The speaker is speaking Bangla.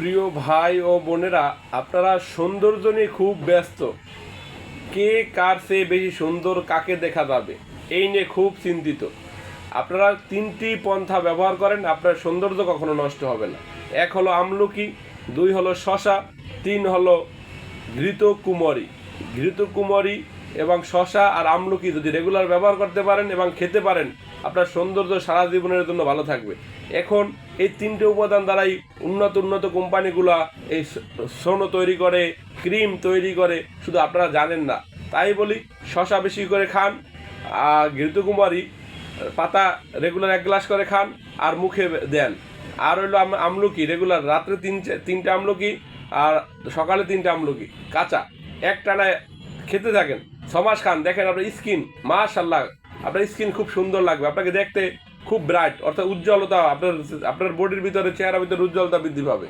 প্রিয় ভাই ও বোনেরা, আপনারা সৌন্দর্য নিয়ে খুব ব্যস্ত। কে কার চেয়ে বেশি সুন্দর, কাকে দেখা যাবে, এই নিয়ে খুব চিন্তিত। আপনারা তিনটি পন্থা ব্যবহার করেন, আপনার সৌন্দর্য কখনো নষ্ট হবে না। এক হলো আমলকি, দুই হলো শশা, তিন হলো ঘৃতকুমারী। ঘৃতকুমারী এবং শশা আর আমলকি যদি রেগুলার ব্যবহার করতে পারেন এবং খেতে পারেন, আপনার সৌন্দর্য সারা জীবনের জন্য ভালো থাকবে। এখন এই তিনটে উপাদান দ্বারাই উন্নত উন্নত কোম্পানিগুলো এই সোনো তৈরি করে, ক্রিম তৈরি করে, শুধু আপনারা জানেন না। তাই বলি, শশা বেশি করে খান, আর ঘৃতকুমারী পাতা রেগুলার 1 গ্লাস করে খান আর মুখে দেন। আর হইলো আমলকি রেগুলার রাত্রে তিনটে আমলকি আর সকালে 3টে আমলকি কাঁচা একটানায় খেতে থাকেন, 6 মাস খান, দেখেন আপনার স্কিন মাশাআল্লাহ, আপনার স্কিন খুব সুন্দর লাগবে, আপনাকে দেখতে খুব ব্রাইট, অর্থাৎ উজ্জ্বলতা, আপনার বডির ভিতরে, চেহারার ভিতরে উজ্জ্বলতা বৃদ্ধি পাবে।